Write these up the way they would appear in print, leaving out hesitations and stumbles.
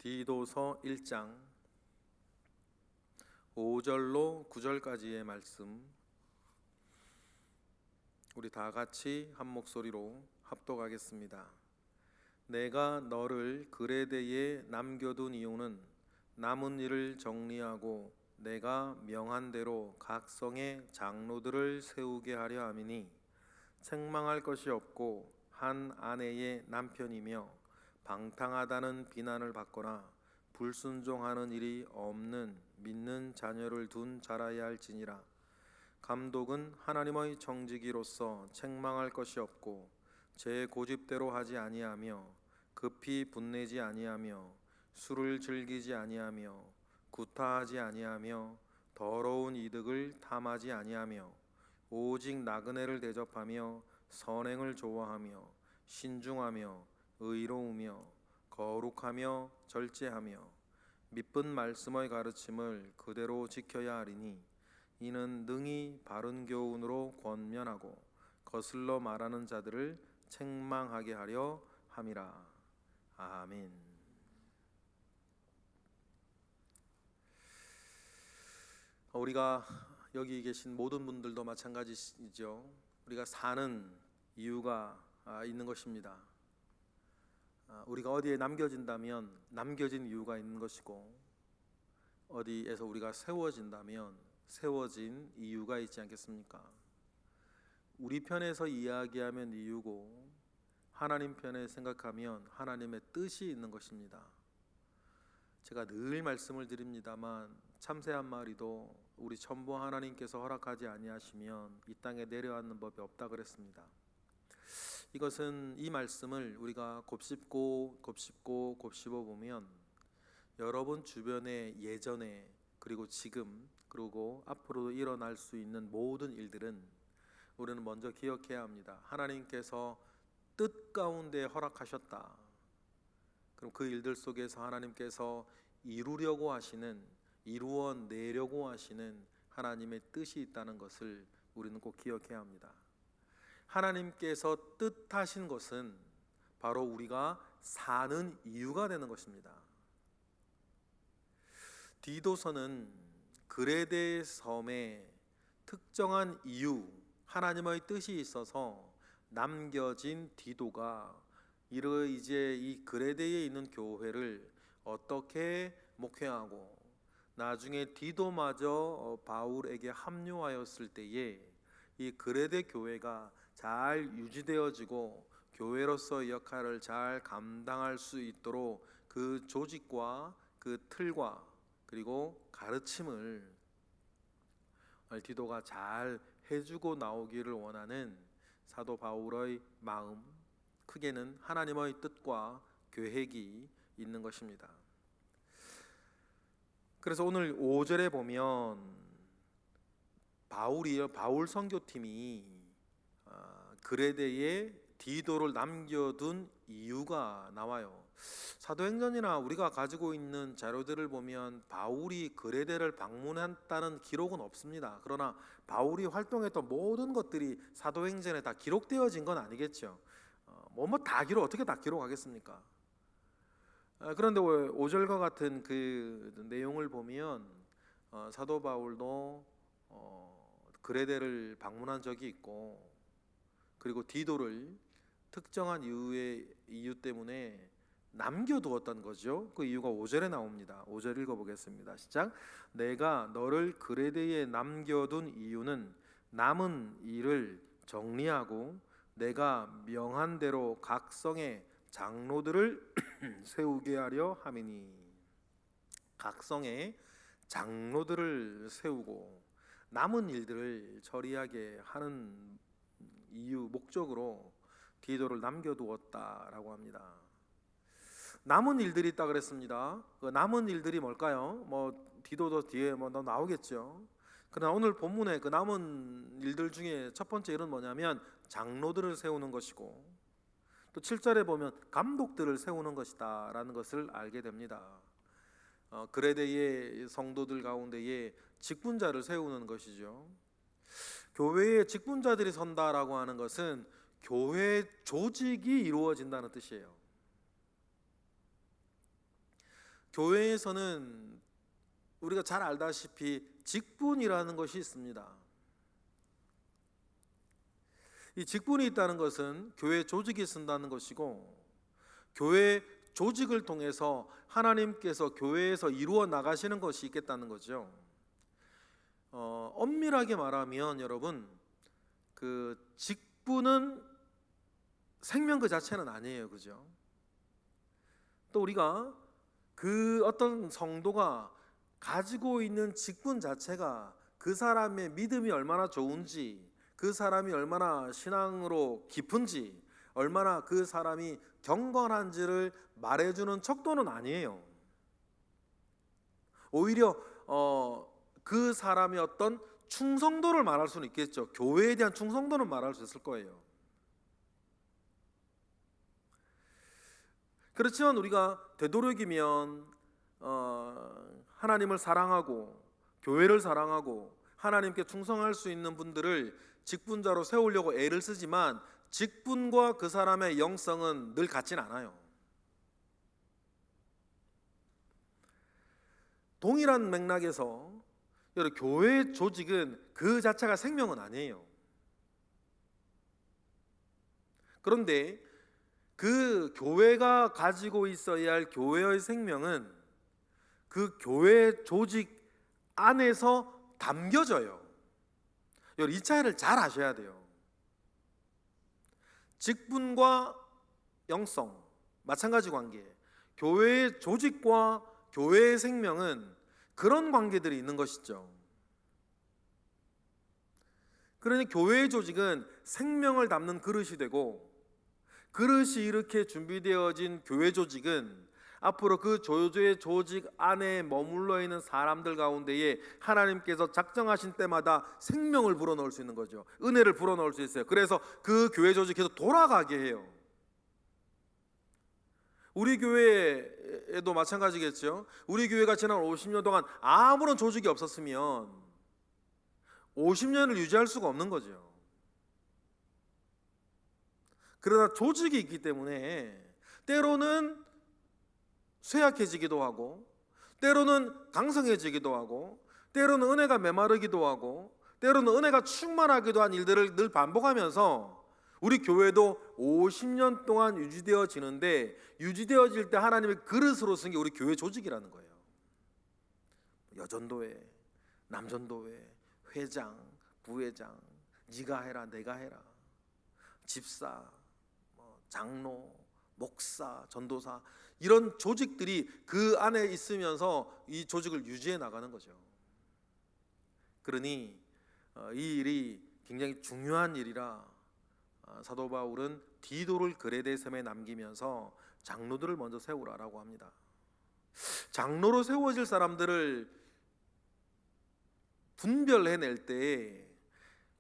디도서 1장 5절로 9절까지의 말씀, 우리 다 같이 한 목소리로 합독하겠습니다. 내가 너를 그레데에 남겨둔 이유는 남은 일을 정리하고 내가 명한 대로 각 성의 장로들을 세우게 하려 함이니, 책망할 것이 없고 한 아내의 남편이며 방탕하다는 비난을 받거나 불순종하는 일이 없는 믿는 자녀를 둔 자라야 할지니라. 감독은 하나님의 정직이로서 책망할 것이 없고 제 고집대로 하지 아니하며 급히 분내지 아니하며 술을 즐기지 아니하며 구타하지 아니하며 더러운 이득을 탐하지 아니하며 오직 나그네를 대접하며 선행을 좋아하며 신중하며 의로우며 거룩하며 절제하며 미쁜 말씀의 가르침을 그대로 지켜야 하리니, 이는 능히 바른 교훈으로 권면하고 거슬러 말하는 자들을 책망하게 하려 함이라. 아멘. 우리가 여기 계신 모든 분들도 마찬가지죠. 우리가 사는 이유가 있는 것입니다. 우리가 어디에 남겨진다면 남겨진 이유가 있는 것이고, 어디에서 우리가 세워진다면 세워진 이유가 있지 않겠습니까? 우리 편에서 이야기하면 이유고, 하나님 편에 생각하면 하나님의 뜻이 있는 것입니다. 제가 늘 말씀을 드립니다만, 참새 한 마리도 우리 천부 하나님께서 허락하지 아니하시면 이 땅에 내려앉는 법이 없다 그랬습니다. 이것은, 이 말씀을 우리가 곱씹고 곱씹어 보면 여러분 주변에 예전에 그리고 지금 그리고 앞으로도 일어날 수 있는 모든 일들은 우리는 먼저 기억해야 합니다. 하나님께서 뜻 가운데 허락하셨다. 그럼 그 일들 속에서 하나님께서 이루려고 하시는, 이루어내려고 하시는 하나님의 뜻이 있다는 것을 우리는 꼭 기억해야 합니다. 하나님께서 뜻하신 것은 바로 우리가 사는 이유가 되는 것입니다. 디도서는 그레데 섬에 특정한 이유, 하나님의 뜻이 있어서 남겨진 디도가 이제 이 그레데에 있는 교회를 어떻게 목회하고 나중에 디도마저 바울에게 합류하였을 때에 이 그레데 교회가 잘 유지되어지고 교회로서의 역할을 잘 감당할 수 있도록 그 조직과 그 틀과 그리고 가르침을 디도가 잘 해주고 나오기를 원하는 사도 바울의 마음, 크게는 하나님의 뜻과 계획이 있는 것입니다. 그래서 오늘 5절에 보면 바울 선교팀이 그레데에 디도를 남겨둔 이유가 나와요. 사도행전이나 우리가 가지고 있는 자료들을 보면 바울이 그레데를 방문했다는 기록은 없습니다. 그러나 바울이 활동했던 모든 것들이 사도행전에 다 기록되어진 건 아니겠죠. 어떻게 다 기록하겠습니까? 그런데 5절과 같은 그 내용을 보면 사도 바울도 그레데를 방문한 적이 있고, 그리고 디도를 특정한 이유 때문에 남겨두었다는 거죠. 그 이유가 5절에 나옵니다. 5절 읽어보겠습니다. 시작. 내가 너를 그레데에 남겨둔 이유는 남은 일을 정리하고 내가 명한 대로 각 성의 장로들을 세우게 하려 함이니. 각 성의 장로들을 세우고 남은 일들을 처리하게 하는 이유, 목적으로 디도를 남겨두었다라고 합니다. 남은 일들이 있다 그랬습니다. 그 남은 일들이 뭘까요? 디도도 뒤에 나오겠죠. 그러나 오늘 본문에 그 남은 일들 중에 첫 번째 일은 뭐냐면 장로들을 세우는 것이고, 또 7절에 보면 감독들을 세우는 것이다 라는 것을 알게 됩니다. 그레데의 성도들 가운데에 직분자를 세우는 것이죠. 교회에 직분자들이 선다라고 하는 것은 교회 조직이 이루어진다는 뜻이에요. 교회에서는 우리가 잘 알다시피 직분이라는 것이 있습니다. 이 직분이 있다는 것은 교회 조직이 쓴다는 것이고, 교회 조직을 통해서 하나님께서 교회에서 이루어 나가시는 것이 있겠다는 거죠. 엄밀하게 말하면 여러분, 그 직분은 생명 그 자체는 아니에요, 그죠? 또 우리가 그 어떤 성도가 가지고 있는 직분 자체가 그 사람의 믿음이 얼마나 좋은지, 그 사람이 얼마나 신앙으로 깊은지, 얼마나 그 사람이 경건한지를 말해주는 척도는 아니에요. 오히려 그 사람의 어떤 충성도를 말할 수는 있겠죠. 교회에 대한 충성도는 말할 수 있을 거예요. 그렇지만 우리가 되도록이면 하나님을 사랑하고 교회를 사랑하고 하나님께 충성할 수 있는 분들을 직분자로 세우려고 애를 쓰지만, 직분과 그 사람의 영성은 늘 같진 않아요. 동일한 맥락에서 여러분, 교회 조직은 그 자체가 생명은 아니에요. 그런데 그 교회가 가지고 있어야 할 교회의 생명은 그 교회 조직 안에서 담겨져요. 여러분, 이 차이를 잘 아셔야 돼요. 직분과 영성, 마찬가지 관계. 교회의 조직과 교회의 생명은 그런 관계들이 있는 것이죠. 그러니 교회의 조직은 생명을 담는 그릇이 되고, 그릇이 이렇게 준비되어진 교회 조직은 앞으로 그 교회 조직 안에 머물러 있는 사람들 가운데에 하나님께서 작정하신 때마다 생명을 불어넣을 수 있는 거죠. 은혜를 불어넣을 수 있어요. 그래서 그 교회 조직이 계속 돌아가게 해요. 우리 교회에도 마찬가지겠죠. 우리 교회가 지난 50년 동안 아무런 조직이 없었으면 50년을 유지할 수가 없는 거죠. 그러나 조직이 있기 때문에 때로는 쇠약해지기도 하고, 때로는 강성해지기도 하고, 때로는 은혜가 메마르기도 하고, 때로는 은혜가 충만하기도 한 일들을 늘 반복하면서 우리 교회도 50년 동안 유지되어지는데, 유지되어질 때 하나님의 그릇으로 쓴 게 우리 교회 조직이라는 거예요. 여전도회, 남전도회, 회장, 부회장, 네가 해라 내가 해라, 집사, 장로, 목사, 전도사, 이런 조직들이 그 안에 있으면서 이 조직을 유지해 나가는 거죠. 그러니 이 일이 굉장히 중요한 일이라 사도 바울은 디도를 그레데 섬에 남기면서 장로들을 먼저 세우라라고 합니다. 장로로 세워질 사람들을 분별해낼 때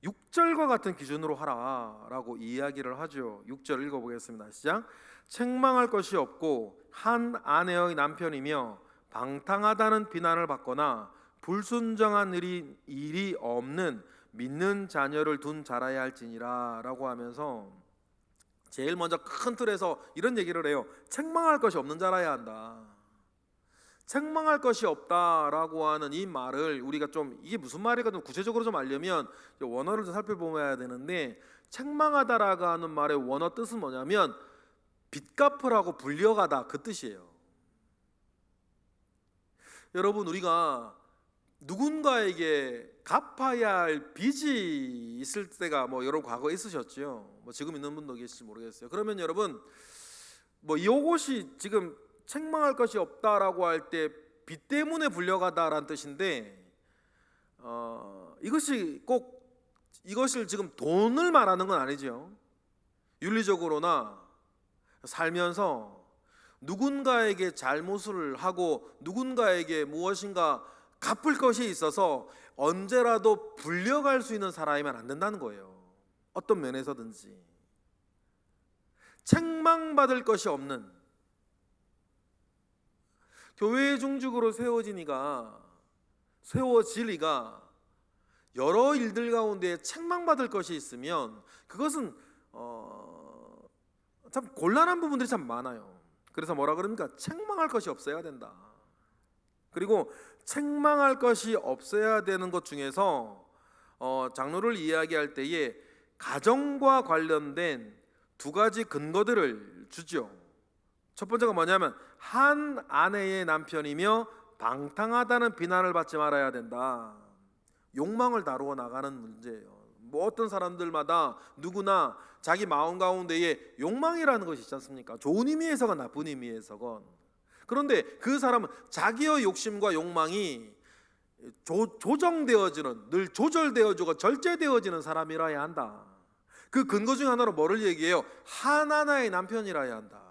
6절과 같은 기준으로 하라라고 이야기를 하죠. 6절 읽어보겠습니다. 시작. 책망할 것이 없고 한 아내의 남편이며 방탕하다는 비난을 받거나 불순종한 일이 없는 믿는 자녀를 둔 자라야 할지니라 라고 하면서 제일 먼저 큰 틀에서 이런 얘기를 해요. 책망할 것이 없는 자라야 한다. 책망할 것이 없다라고 하는 이 말을 우리가 좀 이게 무슨 말인가 좀 구체적으로 좀 알려면 원어를 좀 살펴보아야 되는데, 책망하다라고 하는 말의 원어 뜻은 뭐냐면 빚 갚으라고 불려가다, 그 뜻이에요. 여러분, 우리가 누군가에게 갚아야 할 빚이 있을 때가 여러분 과거에 있으셨죠. 지금 있는 분도 계실지 모르겠어요. 그러면 여러분 이것이 지금 책망할 것이 없다라고 할 때 빚 때문에 불려가다라는 뜻인데, 이것을 지금 돈을 말하는 건 아니죠. 윤리적으로나 살면서 누군가에게 잘못을 하고 누군가에게 무엇인가 갚을 것이 있어서 언제라도 불려갈 수 있는 사람이면 안 된다는 거예요. 어떤 면에서든지 책망받을 것이 없는 교회의 중직으로 세워질 이가 여러 일들 가운데 책망받을 것이 있으면 그것은 참 곤란한 부분들이 참 많아요. 그래서 뭐라 그럽니까? 책망할 것이 없어야 된다. 그리고 책망할 것이 없어야 되는 것 중에서 장로를 이야기할 때에 가정과 관련된 두 가지 근거들을 주죠. 첫 번째가 뭐냐면 한 아내의 남편이며 방탕하다는 비난을 받지 말아야 된다. 욕망을 다루어 나가는 문제예요. 뭐 어떤 사람들마다 누구나 자기 마음 가운데에 욕망이라는 것이 있지 않습니까? 좋은 의미에서건 나쁜 의미에서건. 그런데 그 사람은 자기의 욕심과 욕망이 조정되어지는, 늘 조절되어지고 절제되어지는 사람이라야 한다. 그 근거 중 하나로 뭐를 얘기해요? 하나의 남편이라야 한다.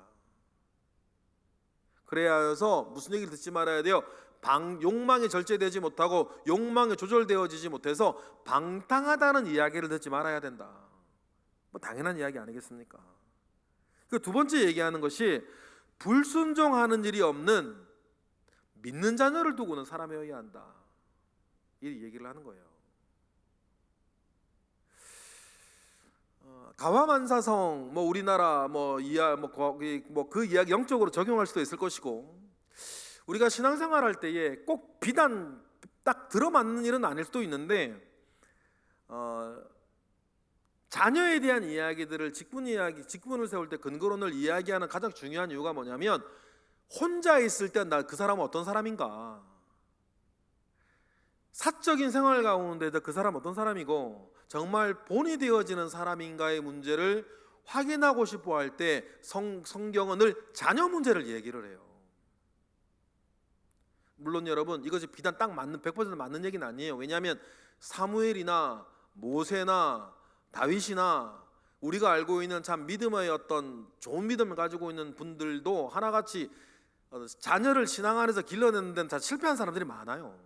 그래야 해서 무슨 얘기를 듣지 말아야 돼요? 욕망이 절제되지 못하고 욕망이 조절되어지지 못해서 방탕하다는 이야기를 듣지 말아야 된다. 뭐 당연한 이야기 아니겠습니까? 그 두 번째 얘기하는 것이 불순종하는 일이 없는 믿는 자녀를 두고는 사람이어야 한다. 이 얘기를 하는 거예요. 가와만사성 뭐 우리나라 그 이야기 영적으로 적용할 수도 있을 것이고, 우리가 신앙생활할 때에 꼭 비단 딱 들어맞는 일은 아닐 수도 있는데 자녀에 대한 이야기들을 직분을 세울 때 근거론을 이야기하는 가장 중요한 이유가 뭐냐면 혼자 있을 때 나 그 사람은 어떤 사람인가, 사적인 생활 가운데도 그 사람은 어떤 사람이고 정말 본이 되어지는 사람인가의 문제를 확인하고 싶어 할 때 성경은 늘 자녀 문제를 얘기를 해요. 물론 여러분 이것이 비단 딱 맞는 100% 맞는 얘기는 아니에요. 왜냐하면 사무엘이나 모세나 다윗이나 우리가 알고 있는 참 믿음의 어떤 좋은 믿음을 가지고 있는 분들도 하나같이 자녀를 신앙 안에서 길러내는 데는 다 실패한 사람들이 많아요.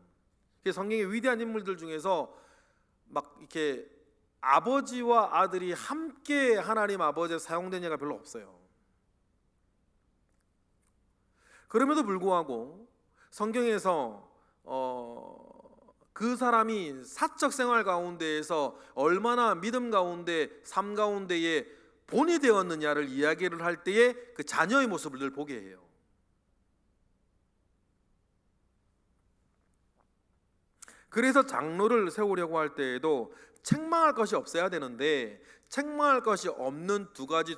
성경의 위대한 인물들 중에서 막 이렇게 아버지와 아들이 함께 하나님 아버지에 사용된 예가 별로 없어요. 그럼에도 불구하고 성경에서 그 사람이 사적 생활 가운데에서 얼마나 믿음 가운데 삶 가운데에 본이 되었느냐를 이야기를 할 때에 그 자녀의 모습을 늘 보게 해요. 그래서 장로를 세우려고 할 때에도 책망할 것이 없어야 되는데 책망할 것이 없는 두 가지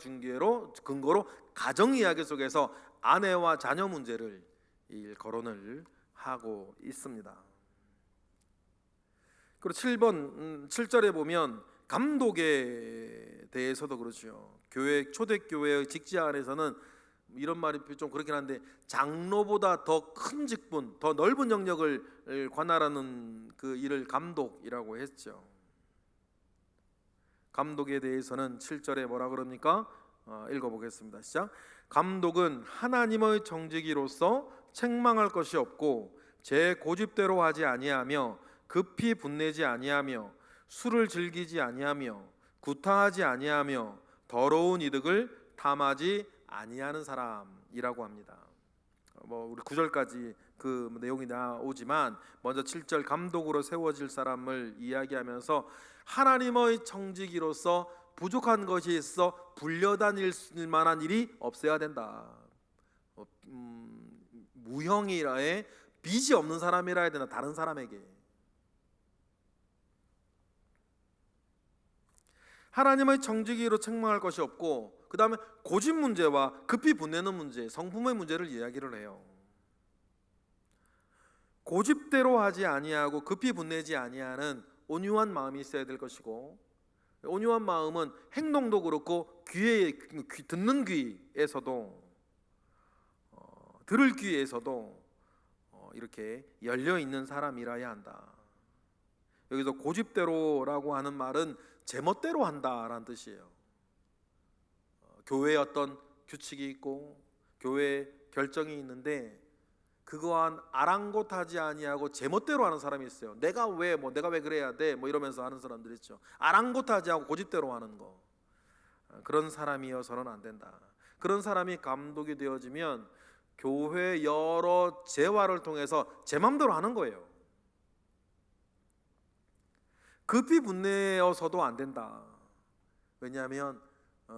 근거로 가정 이야기 속에서 아내와 자녀 문제를 거론을 하고 있습니다. 그리고 7절에 보면 감독에 대해서도 그렇죠. 초대교회의 직지 안에서는 이런 말이 좀 그렇긴 한데 장로보다 더 큰 직분, 더 넓은 영역을 관할하는 그 일을 감독이라고 했죠. 감독에 대해서는 7절에 뭐라 그럽니까? 읽어보겠습니다. 시작. 감독은 하나님의 청지기로서 책망할 것이 없고 제 고집대로 하지 아니하며 급히 분내지 아니하며 술을 즐기지 아니하며 구타하지 아니하며 더러운 이득을 탐하지 아니하는 사람이라고 합니다. 우리 9절까지 그 내용이 나오지만 먼저 7절 감독으로 세워질 사람을 이야기하면서 하나님의 청지기로서 부족한 것이 있어 불려다닐 만한 일이 없어야 된다. 무형이라에 빚이 없는 사람이라 해야 되나, 다른 사람에게. 하나님의 청지기로 책망할 것이 없고 그 다음에 고집 문제와 급히 분내는 문제, 성품의 문제를 이야기를 해요. 고집대로 하지 아니하고 급히 분내지 아니하는 온유한 마음이 있어야 될 것이고, 온유한 마음은 행동도 그렇고 듣는 귀에서도 들을 귀에서도 이렇게 열려 있는 사람이라야 한다. 여기서 고집대로라고 하는 말은 제멋대로 한다라는 뜻이에요. 교회에 어떤 규칙이 있고 교회에 결정이 있는데 그거한 아랑곳하지 아니하고 제멋대로 하는 사람이 있어요. 내가 왜 그래야 돼 이러면서 하는 사람들 있죠. 아랑곳하지 않고 고집대로 하는 거. 그런 사람이어서는 안 된다. 그런 사람이 감독이 되어지면 교회 여러 재화를 통해서 제 맘대로 하는 거예요. 급히 분내어서도 안 된다. 왜냐하면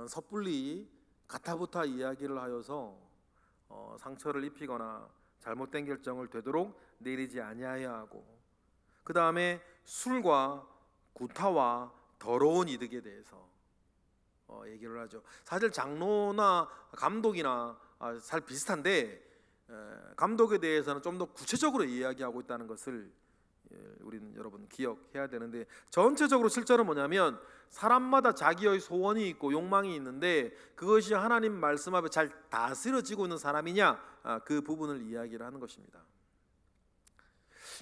섣불리 가타부타 이야기를 하여서 상처를 입히거나 잘못된 결정을 되도록 내리지 아니하여야 하고, 그 다음에 술과 구타와 더러운 이득에 대해서 얘기를 하죠. 사실 장로나 감독이나 잘 비슷한데, 감독에 대해서는 좀 더 구체적으로 이야기하고 있다는 것을 우리는 여러분 기억해야 되는데, 전체적으로 실제로 뭐냐면 사람마다 자기의 소원이 있고 욕망이 있는데 그것이 하나님 말씀 앞에 잘 다스려지고 있는 사람이냐, 그 부분을 이야기를 하는 것입니다.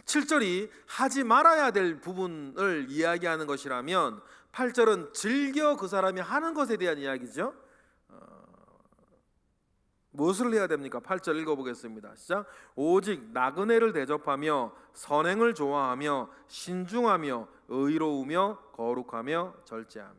7절이 하지 말아야 될 부분을 이야기하는 것이라면 8절은 즐겨 그 사람이 하는 것에 대한 이야기죠. 무엇을 해야 됩니까? 8절 읽어보겠습니다. 시작. 오직 나그네를 대접하며 선행을 좋아하며 신중하며 의로우며 거룩하며 절제하며.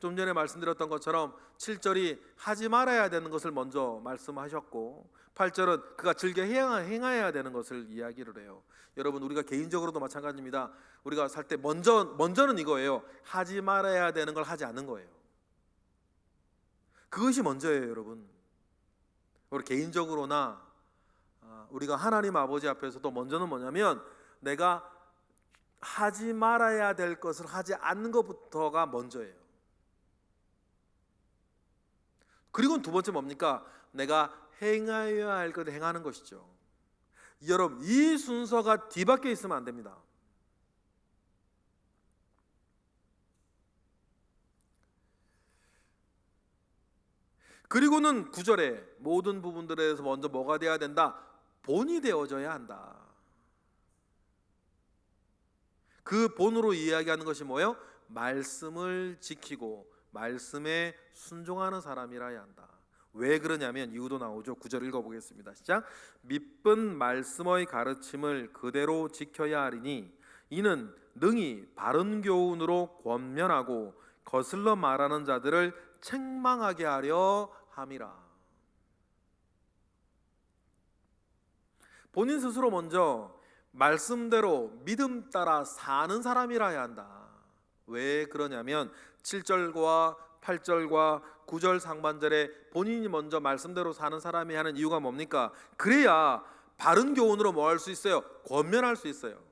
좀 전에 말씀드렸던 것처럼 7절이 하지 말아야 되는 것을 먼저 말씀하셨고 8절은 그가 즐겨 행해야 되는 것을 이야기를 해요. 여러분, 우리가 개인적으로도 마찬가지입니다. 우리가 살 때 먼저는 이거예요. 하지 말아야 되는 걸 하지 않는 거예요. 그것이 먼저예요, 여러분. 우리 개인적으로나 우리가 하나님 아버지 앞에서도 먼저는 뭐냐면 내가 하지 말아야 될 것을 하지 않는 것부터가 먼저예요. 그리고 두 번째 뭡니까? 내가 행하여야 할 것을 행하는 것이죠. 여러분, 이 순서가 뒤바뀌어 있으면 안 됩니다. 그리고는 9절에 모든 부분들에 대해서 먼저 뭐가 되어야 된다? 본이 되어져야 한다. 그 본으로 이야기하는 것이 뭐예요? 말씀을 지키고 말씀에 순종하는 사람이라야 한다. 왜 그러냐면 이유도 나오죠. 9절 읽어보겠습니다. 시작. 믿은 말씀의 가르침을 그대로 지켜야 하리니 이는 능히 바른 교훈으로 권면하고 거슬러 말하는 자들을 책망하게 하려 함이라. 본인 스스로 먼저 말씀대로 믿음 따라 사는 사람이라야 한다. 왜 그러냐면 7절과 8절과 9절 상반절에 본인이 먼저 말씀대로 사는 사람이 하는 이유가 뭡니까? 그래야 바른 교훈으로 뭐 할 수 있어요? 권면할 수 있어요.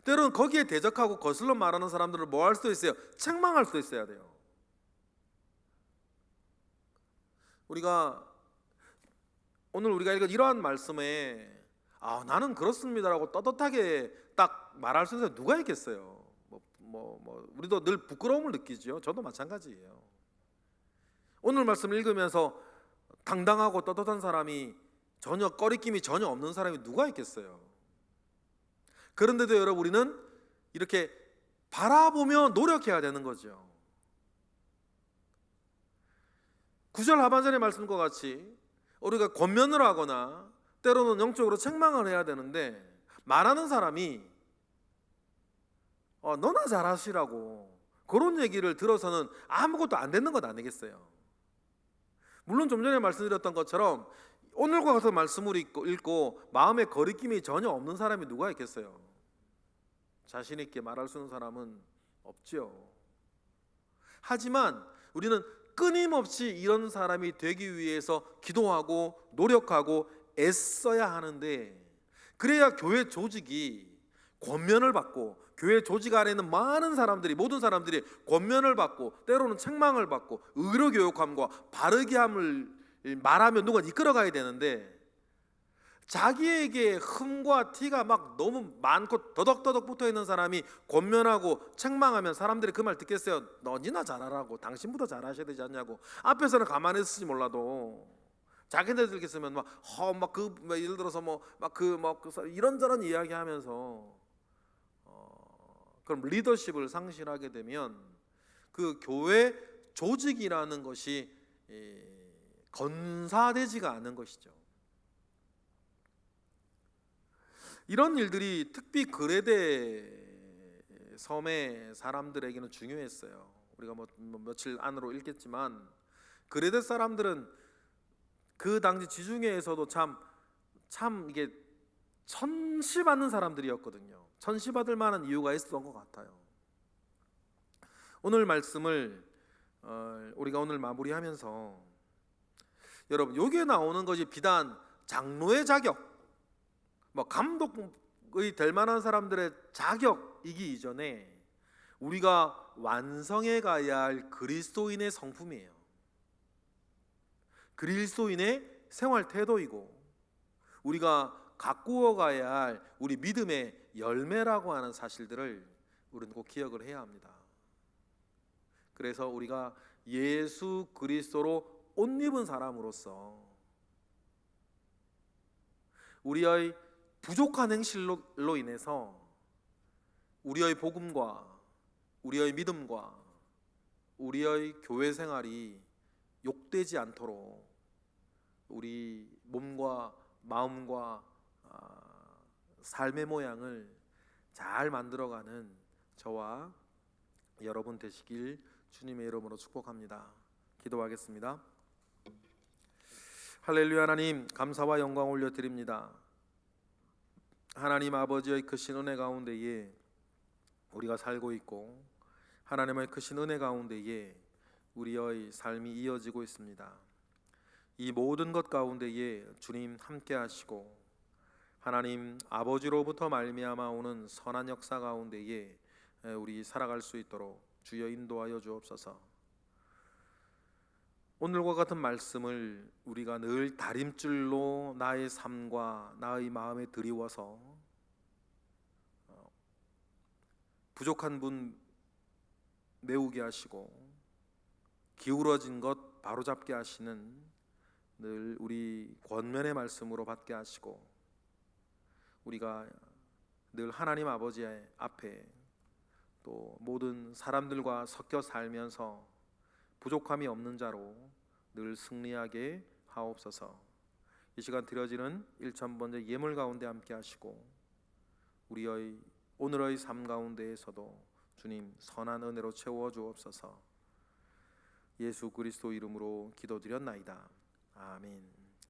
때로는 거기에 대적하고 거슬러 말하는 사람들을 뭐 할 수 있어요? 책망할 수 있어야 돼요. 오늘 우리가 읽은 이러한 말씀에 나는 그렇습니다라고 떳떳하게 딱 말할 수 있는 누가 있겠어요? 우리도 늘 부끄러움을 느끼죠. 저도 마찬가지예요. 오늘 말씀 읽으면서 당당하고 떳떳한 사람이 전혀 꺼리낌이 전혀 없는 사람이 누가 있겠어요? 그런데도 여러분, 우리는 이렇게 바라보며 노력해야 되는 거죠. 9절 하반절의 말씀과 같이 우리가 권면을 하거나 때로는 영적으로 책망을 해야 되는데 말하는 사람이 너나 잘하시라고 그런 얘기를 들어서는 아무것도 안 되는 것 아니겠어요? 물론 좀 전에 말씀드렸던 것처럼 오늘과 같은 말씀을 읽고 마음에 거리낌이 전혀 없는 사람이 누가 있겠어요? 자신 있게 말할 수 있는 사람은 없죠. 하지만 우리는 끊임없이 이런 사람이 되기 위해서 기도하고 노력하고 애써야 하는데, 그래야 교회 조직이 권면을 받고 교회 조직 안에 있는 많은 사람들이, 모든 사람들이 권면을 받고 때로는 책망을 받고 의로 교육함과 바르게 함을 말하면 누가 이끌어가야 되는데, 자기에게 흠과 티가 막 너무 많고 더덕더덕 붙어있는 사람이 권면하고 책망하면 사람들이 그 말 듣겠어요? 너니나 잘하라고, 당신보다 잘하셔야 되지 않냐고. 앞에서는 가만히 있을지 몰라도 자기네들 있으면 예를 들어서 이런저런 이야기하면서 그럼 리더십을 상실하게 되면 그 교회 조직이라는 것이 건사되지가 않은 것이죠. 이런 일들이 특히 그레데 섬의 사람들에게는 중요했어요. 우리가 며칠 안으로 읽겠지만 그레데 사람들은 그 당시 지중해에서도 참 이게 천시받는 사람들이었거든요. 천시받을 만한 이유가 있었던 것 같아요. 오늘 말씀을 우리가 오늘 마무리하면서 여러분, 여기에 나오는 것이 비단 장로의 자격, 감독의 될 만한 사람들의 자격이기 이전에 우리가 완성해 가야 할 그리스도인의 성품이에요. 그리스도인의 생활 태도이고, 우리가 가꾸어 가야 할 우리 믿음의 열매라고 하는 사실들을 우리는 꼭 기억을 해야 합니다. 그래서 우리가 예수 그리스도로 옷 입은 사람으로서 우리의 부족한 행실로 인해서 우리의 복음과 우리의 믿음과 우리의 교회 생활이 욕되지 않도록 우리 몸과 마음과 삶의 모양을 잘 만들어가는 저와 여러분 되시길 주님의 이름으로 축복합니다. 기도하겠습니다. 할렐루야. 하나님, 감사와 영광 올려드립니다. 하나님 아버지의 크신 은혜 가운데에 우리가 살고 있고, 하나님의 크신 은혜 가운데에 우리의 삶이 이어지고 있습니다. 이 모든 것 가운데에 주님 함께 하시고, 하나님 아버지로부터 말미암아 오는 선한 역사 가운데에 우리 살아갈 수 있도록 주여 인도하여 주옵소서. 오늘과 같은 말씀을 우리가 늘 다림줄로 나의 삶과 나의 마음에 드리워서 부족한 분 메우게 하시고, 기울어진 것 바로잡게 하시는 늘 우리 권면의 말씀으로 받게 하시고, 우리가 늘 하나님 아버지 앞에 또 모든 사람들과 섞여 살면서 부족함이 없는 자로 늘 승리하게 하옵소서. 이 시간 드려지는 1000번째 예물 가운데 함께 하시고, 우리의 오늘의 삶 가운데에서도 주님 선한 은혜로 채워 주옵소서. 예수 그리스도 이름으로 기도드렸나이다. 아멘.